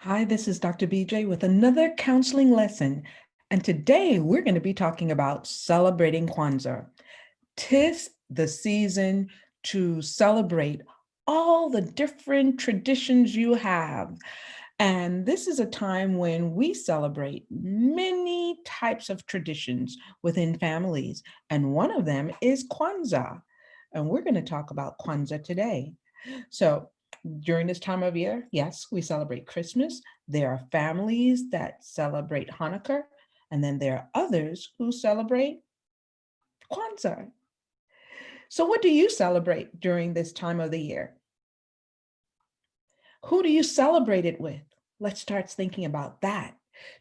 Hi, this is Dr. BJ with another counseling lesson. And today we're going to be talking about celebrating Kwanzaa. 'Tis the season to celebrate all the different traditions you have. And this is a time when we celebrate many types of traditions within families. And one of them is Kwanzaa. And we're going to talk about Kwanzaa today. So, during this time of year, yes, we celebrate Christmas. There are families that celebrate Hanukkah, and then there are others who celebrate Kwanzaa. So, what do you celebrate during this time of the year? Who do you celebrate it with? Let's start thinking about that.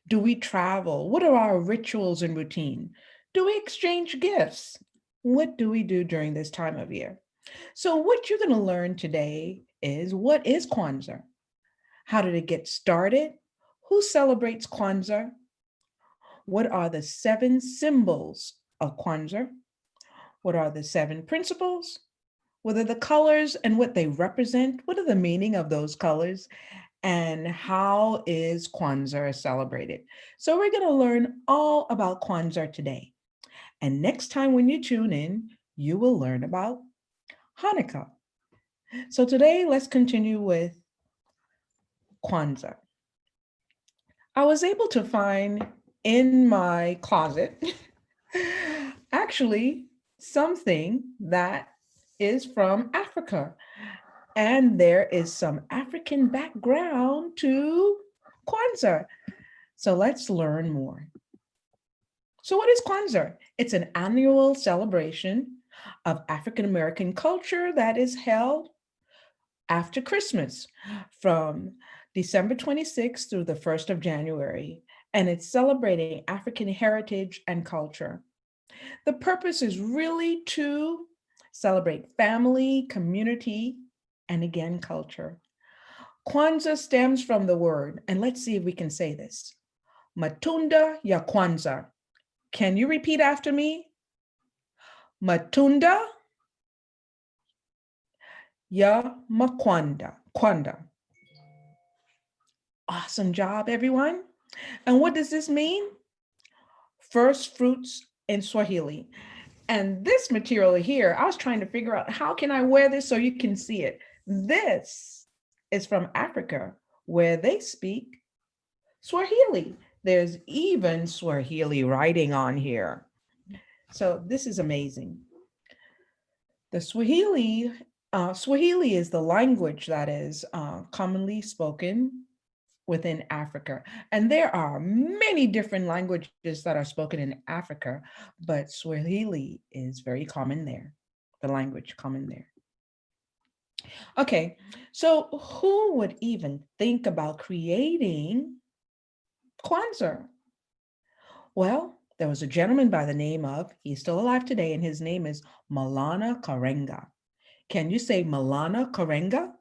Do we travel? What are our rituals and routine? Do we exchange gifts? What do we do during this time of year? So, what you're going to learn today is what is Kwanzaa? How did it get started? Who celebrates Kwanzaa? What are the 7 symbols of Kwanzaa? What are the 7 principles? What are the colors and what they represent? What are the meaning of those colors? And how is Kwanzaa celebrated? So we're going to learn all about Kwanzaa today. And next time when you tune in, you will learn about Hanukkah. So today, let's continue with Kwanzaa. I was able to find in my closet actually something that is from Africa. And there is some African background to Kwanzaa. So let's learn more. So, what is Kwanzaa? It's an annual celebration of African American culture that is held after Christmas from December 26th through the 1st of January. And it's celebrating African heritage and culture. The purpose is really to celebrate family, community, and again, culture. Kwanzaa stems from the word, and let's see if we can say this. Matunda ya Kwanzaa. Can you repeat after me? Matunda ya Kwanda. Awesome job, everyone. And what does this mean? First fruits in Swahili. And this material here, I was trying to figure out how can I wear this so you can see it. This is from Africa, where they speak Swahili. There's even Swahili writing on here. So this is amazing. The Swahili is the language that is commonly spoken within Africa. And there are many different languages that are spoken in Africa, but Swahili is very common there, the language common there. Okay, so who would even think about creating Kwanzaa? Well, there was a gentleman by the name of, he's still alive today, and his name is Maulana Karenga. Can you say Maulana Karenga?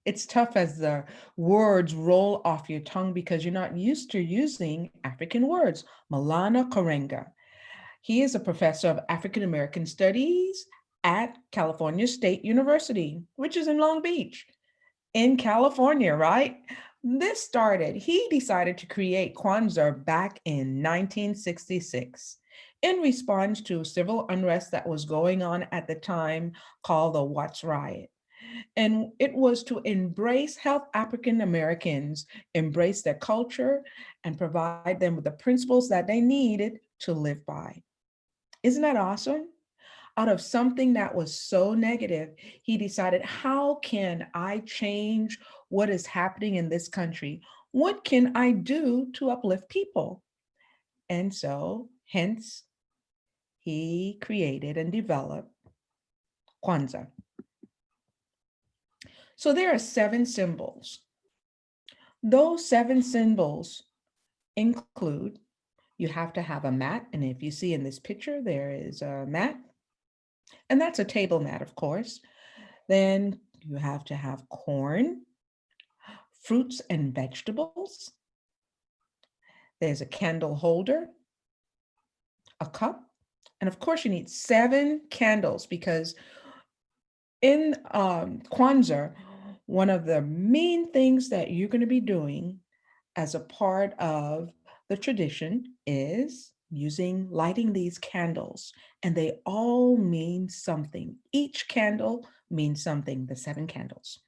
It's tough as the words roll off your tongue because you're not used to using African words. Maulana Karenga. He is a professor of African American Studies at California State University, which is in Long Beach, in California, right? He decided to create Kwanzaa back in 1966 in response to civil unrest that was going on at the time called the Watts Riot. And it was to help African Americans embrace their culture and provide them with the principles that they needed to live by. Isn't that awesome? Out of something that was so negative, he decided, how can I change what is happening in this country? What can I do to uplift people? And so, hence, he created and developed Kwanzaa. So there are 7 symbols. Those 7 symbols include, you have to have a mat. And if you see in this picture, there is a mat. And that's a table mat, of course. Then you have to have corn, fruits and vegetables. There's a candle holder, a cup, and of course you need 7 candles because in Kwanzaa, One of the main things that you're going to be doing as a part of the tradition is lighting these candles, and they all mean something. Each candle means something, the 7 candles.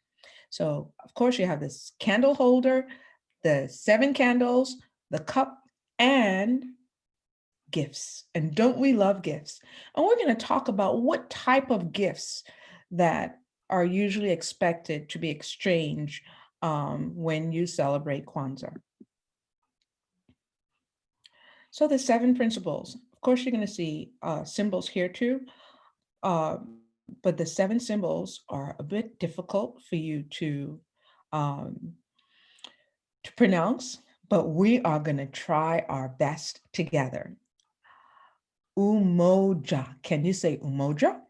So, of course, you have this candle holder, the 7 candles, the cup, and gifts. And don't we love gifts? And we're going to talk about what type of gifts that are usually expected to be exchanged when you celebrate Kwanzaa. So the 7 principles, of course, you're going to see symbols here too, but the 7 symbols are a bit difficult for you um, to pronounce, but we are going to try our best together. Umoja. Can you say Umoja?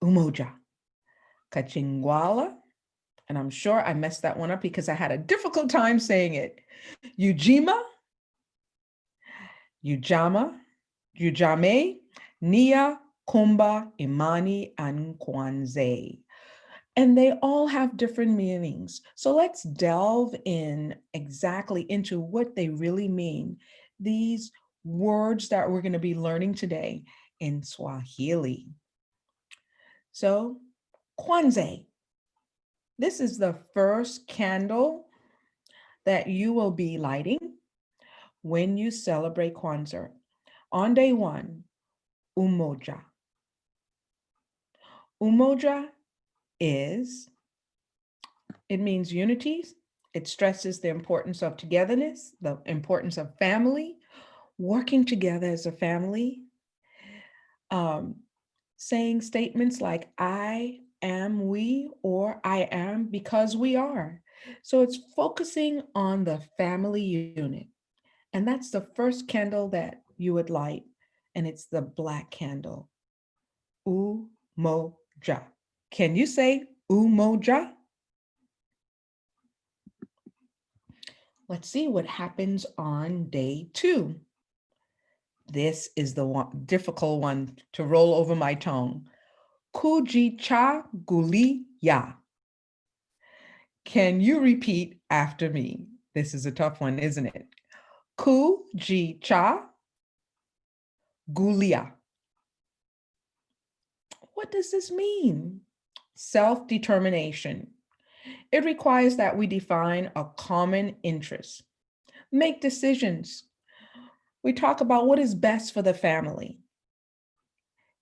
Umoja. Kachingwala. And I'm sure I messed that one up because I had a difficult time saying it. Ujima. Ujama. Ujame. Nia. Kumba. Imani. And Kwanzaa. And they all have different meanings. So let's delve in exactly into what they really mean. These words that we're going to be learning today in Swahili. So, Kwanzaa. This is the first candle that you will be lighting when you celebrate Kwanzaa. On day 1, Umoja. Umoja it means unity. It stresses the importance of togetherness, the importance of family, working together as a family, saying statements like I am we, or I am because we are. So it's focusing on the family unit. And that's the first candle that you would light, and it's the black candle. Umoja. Can you say Umoja? Let's see what happens on day 2. This is the difficult one to roll over my tongue. Kujicha guli ya. Can you repeat after me? This is a tough one, isn't it? Kujicha gulia. What does this mean? Self-determination. It requires that we define a common interest, make decisions. We talk about what is best for the family.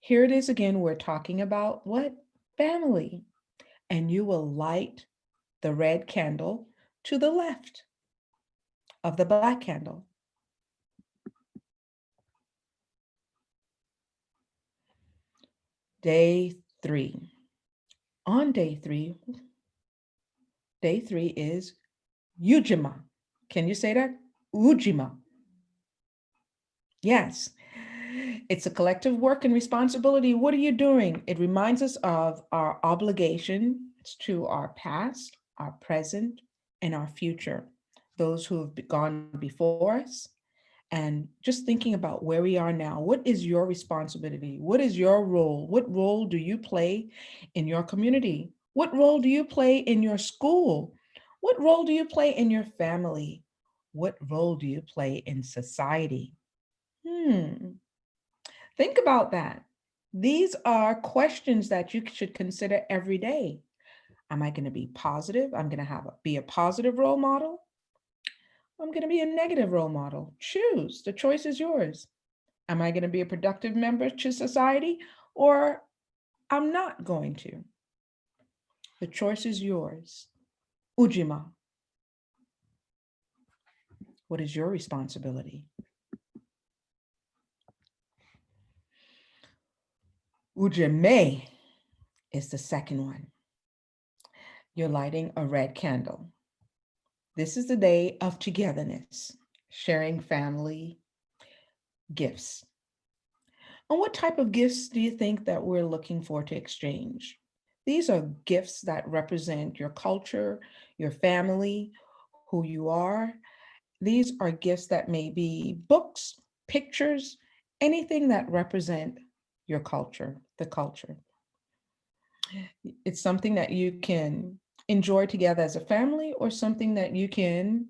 Here it is again, we're talking about what? Family. And you will light the red candle to the left of the black candle. Day 3. On day 3 is Ujima. Can you say that? Ujima. Yes. It's a collective work and responsibility. What are you doing? It reminds us of our obligations to our past, our present, and our future. Those who have gone before us, and just thinking about where we are now. What is your responsibility? What is your role? What role do you play in your community? What role do you play in your school? What role do you play in your family? What role do you play in society? Think about that. These are questions that you should consider every day. Am I going to be positive? I'm going to be a positive role model. I'm going to be a negative role model. Choose. The choice is yours. Am I going to be a productive member to society, or I'm not going to? The choice is yours. Ujima. What is your responsibility? Ujime is the second one. You're lighting a red candle. This is the day of togetherness, sharing family gifts. And what type of gifts do you think that we're looking for to exchange? These are gifts that represent your culture, your family, who you are. These are gifts that may be books, pictures, anything that represent your culture, the culture. It's something that you can enjoy together as a family, or something that you can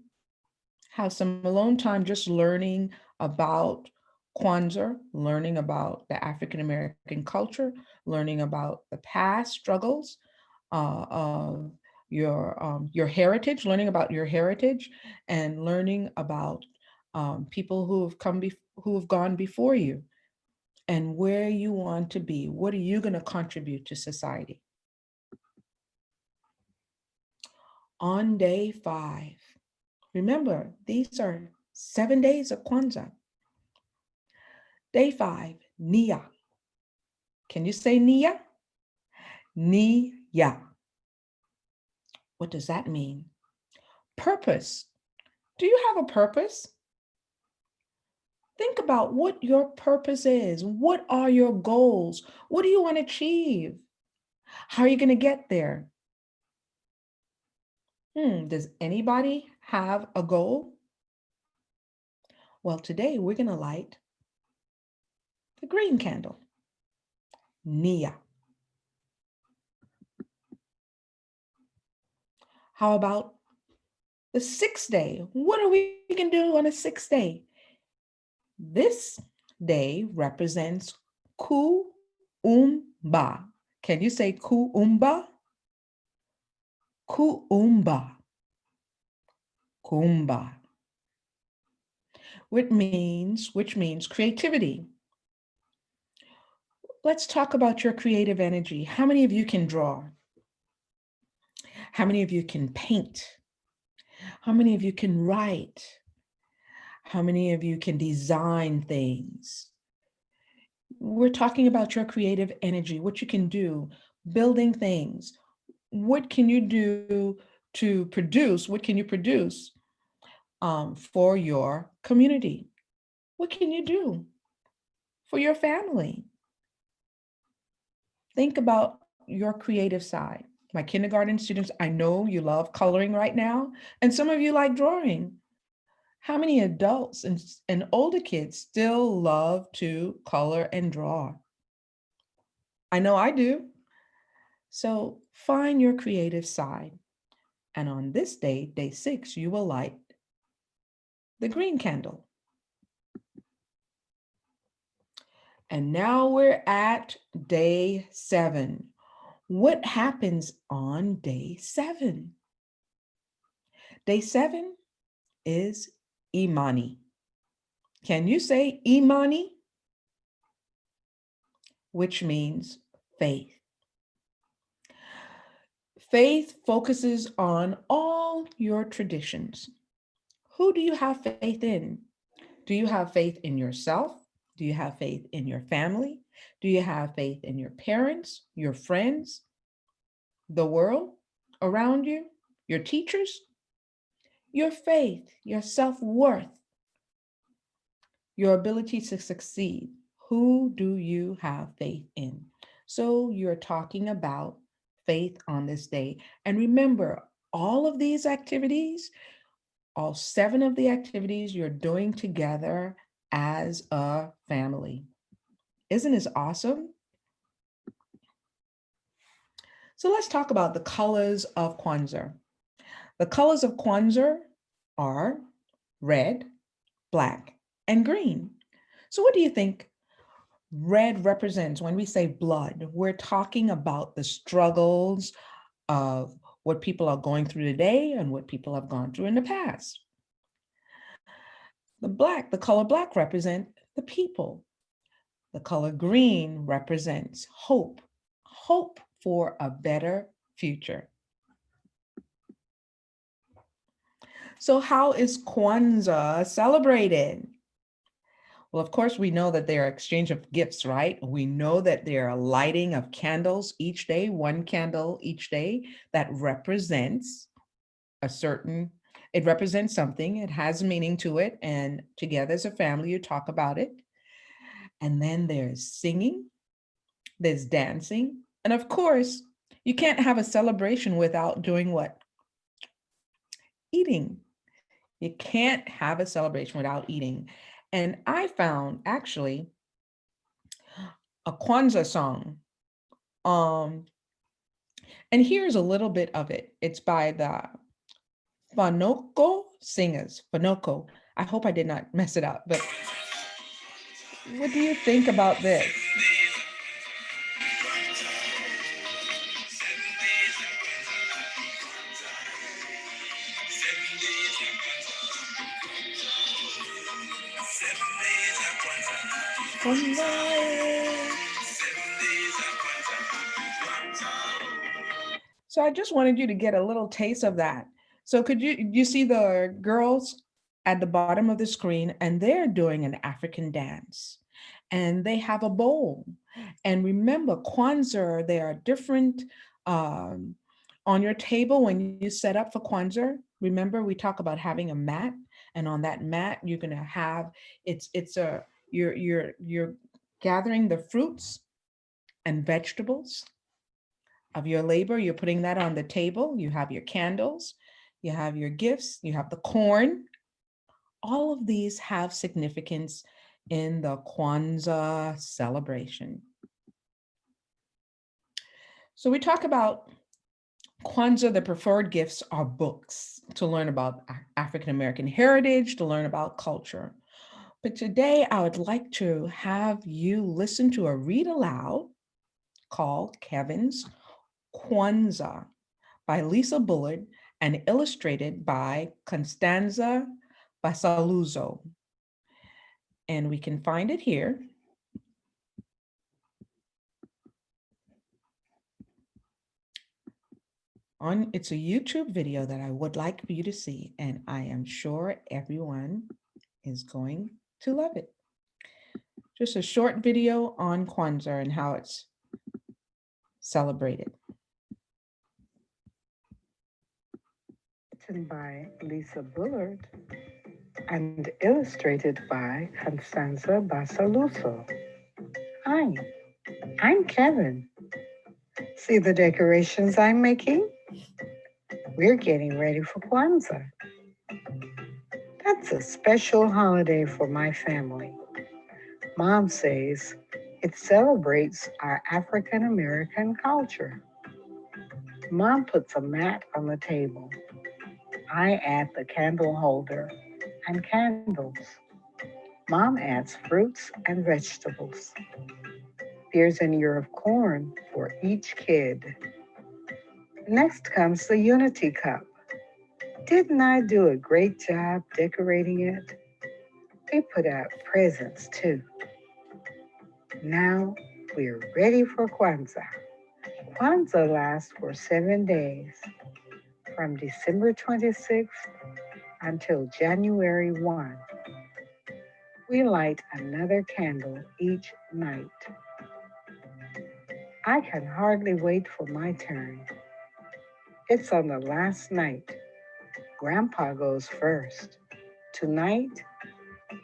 have some alone time just learning about Kwanzaa, learning about the African American culture, learning about the past struggles of your heritage, learning about your heritage, and learning about people who have gone before you, and where you want to be. What are you going to contribute to society? On day 5, remember, these are 7 days of Kwanzaa. Day 5, Nia. Can you say Nia? Nia. What does that mean? Purpose. Do you have a purpose? Think about what your purpose is. What are your goals? What do you want to achieve? How are you going to get there? Does anybody have a goal? Well, today we're going to light the green candle, Nia. How about the 6th day? What are we going to do on the 6th day? This day represents Kuumba. Can you say Kuumba? Kuumba. Kuumba. Which means creativity. Let's talk about your creative energy. How many of you can draw? How many of you can paint? How many of you can write? How many of you can design things? We're talking about your creative energy, what you can do, building things. What can you do to produce? What can you produce for your community? What can you do for your family? Think about your creative side. My kindergarten students, I know you love coloring right now, and some of you like drawing. How many adults and older kids still love to color and draw? I know I do. So find your creative side. And on this day, day 6, you will light the green candle. And now we're at day 7. What happens on day 7? Day 7 is Imani. Can you say Imani? Which means faith. Faith focuses on all your traditions. Who do you have faith in? Do you have faith in yourself? Do you have faith in your family? Do you have faith in your parents, your friends, the world around you, your teachers? Your faith, your self-worth, your ability to succeed. Who do you have faith in? So you're talking about faith on this day. And remember, all of these activities, all 7 of the activities you're doing together as a family. Isn't this awesome? So let's talk about the colors of Kwanzaa. The colors of Kwanzaa are red, black, and green. So what do you think red represents when we say blood? We're talking about the struggles of what people are going through today and what people have gone through in the past. The color black represents the people. The color green represents hope, hope for a better future. So how is Kwanzaa celebrated? Well, of course, we know that there are exchange of gifts, right? We know that there are lighting of candles each day, one candle each day that represents it represents something, it has meaning to it, and together as a family, you talk about it. And then there's singing, there's dancing, and of course, you can't have a celebration without doing what? Eating. You can't have a celebration without eating. And I found actually a Kwanzaa song. And here's a little bit of it. It's by the Fanoko Singers. Fanoko. I hope I did not mess it up, but what do you think about this? So I just wanted you to get a little taste of that. So could you see the girls at the bottom of the screen, and they're doing an African dance, and they have a bowl. And remember, Kwanzaa, there are different um, on your table when you set up for Kwanzaa. Remember, we talk about having a mat, and on that mat, you're gonna have it's a you're gathering the fruits and vegetables of your labor. You're putting that on the table. You have your candles, you have your gifts, you have the corn. All of these have significance in the Kwanzaa celebration. So we talk about Kwanzaa, the preferred gifts are books to learn about African American heritage, to learn about culture. But today I would like to have you listen to a read aloud called Kevin's Kwanzaa by Lisa Bullard and illustrated by Constanza Basaluzzo. And we can find it here. It's a YouTube video that I would like for you to see, and I am sure everyone is going to love it. Just a short video on Kwanzaa and how it's celebrated. Written by Lisa Bullard and illustrated by Constanza Basaluzzo. Hi, I'm Kevin. See the decorations I'm making? We're getting ready for Kwanzaa. That's a special holiday for my family. Mom says it celebrates our African American culture. Mom puts a mat on the table. I add the candle holder and candles. Mom adds fruits and vegetables. There's an ear of corn for each kid. Next comes the Unity Cup. Didn't I do a great job decorating it? We put out presents too. Now we're ready for Kwanzaa. Kwanzaa lasts for 7 days, from December 26th until January 1. We light another candle each night. I can hardly wait for my turn. It's on the last night. Grandpa goes first. Tonight,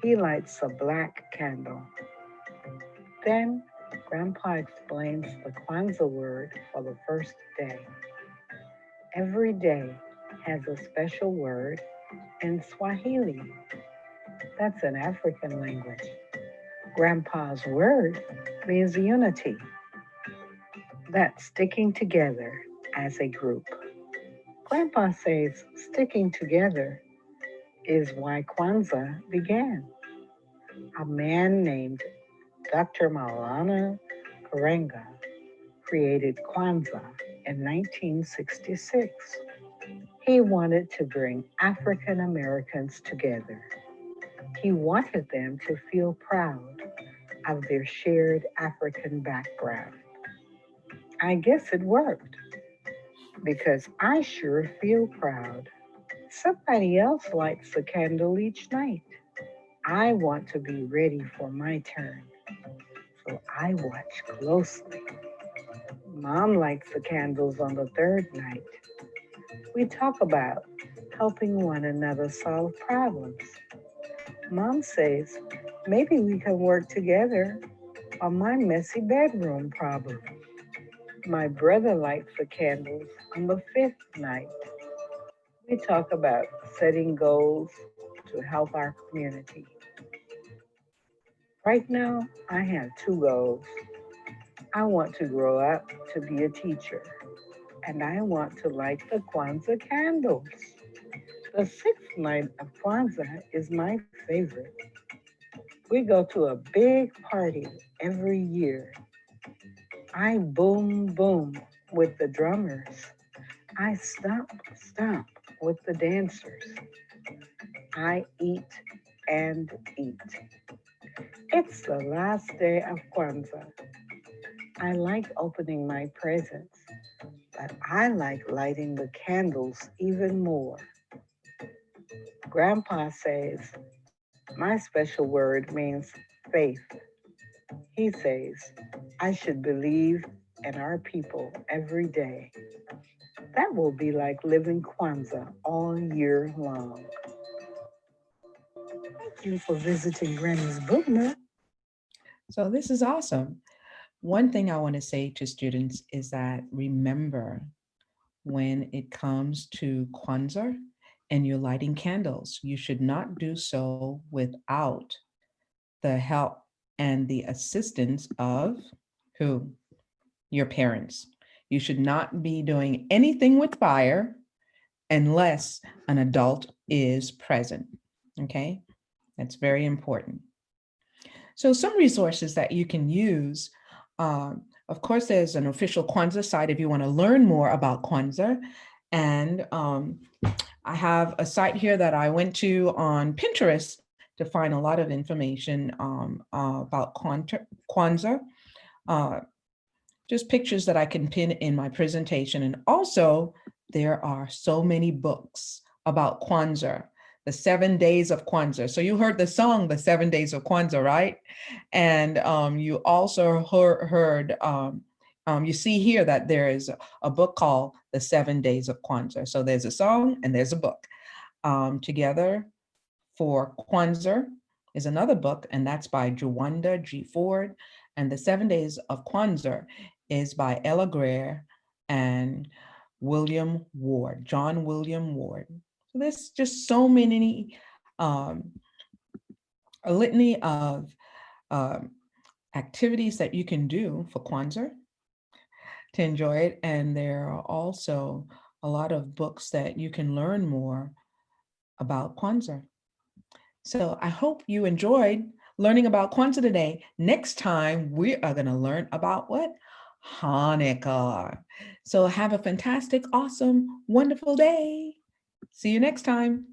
he lights a black candle. Then, Grandpa explains the Kwanzaa word for the first day. Every day has a special word in Swahili. That's an African language. Grandpa's word means unity. That's sticking together as a group. Grandpa says sticking together is why Kwanzaa began. A man named Dr. Maulana Karenga created Kwanzaa in 1966. He wanted to bring African Americans together. He wanted them to feel proud of their shared African background. I guess it worked because I sure feel proud. Somebody else lights the candle each night. I want to be ready for my turn, so I watch closely. Mom lights the candles on the third night. We talk about helping one another solve problems. Mom says maybe we can work together on my messy bedroom problem. My brother lights the candles on the fifth night. We talk about setting goals to help our community. Right now, I have two goals. I want to grow up to be a teacher. and I want to light the Kwanzaa candles. The sixth night of Kwanzaa is my favorite. We go to a big party every year. I boom boom with the drummers. I stomp stomp with the dancers. I eat and eat. It's the last day of Kwanzaa. I like opening my presents, but I like lighting the candles even more. Grandpa says, my special word means faith. He says, I should believe in our people every day. That will be like living Kwanzaa all year long. Thank you for visiting Granny's Book Nook. So this is awesome. One thing I want to say to students is that remember, when it comes to Kwanzaa and you're lighting candles, you should not do so without the help and the assistance of who? Your parents. You should not be doing anything with fire unless an adult is present. Okay, that's very important. So some resources that you can use, of course, there's an official Kwanzaa site if you want to learn more about Kwanzaa. And I have a site here that I went to on Pinterest to find a lot of information about Kwanzaa. Uh, just pictures that I can pin in my presentation. And also, there are so many books about Kwanzaa, the 7 days of Kwanzaa. So you heard the song, the 7 days of Kwanzaa, right? And you also heard you see here that there is a book called The 7 Days of Kwanzaa. So there's a song and there's a book. Together for Kwanzaa is another book, and that's by Jawanda G. Ford. And The 7 Days of Kwanzaa is by Ella Greer and William Ward, John William Ward. So there's just so many, a litany of um, activities that you can do for Kwanzaa to enjoy it. And there are also a lot of books that you can learn more about Kwanzaa. So I hope you enjoyed learning about Kwanzaa today. Next time, we are going to learn about what? Hanukkah. So have a fantastic, awesome, wonderful day. See you next time.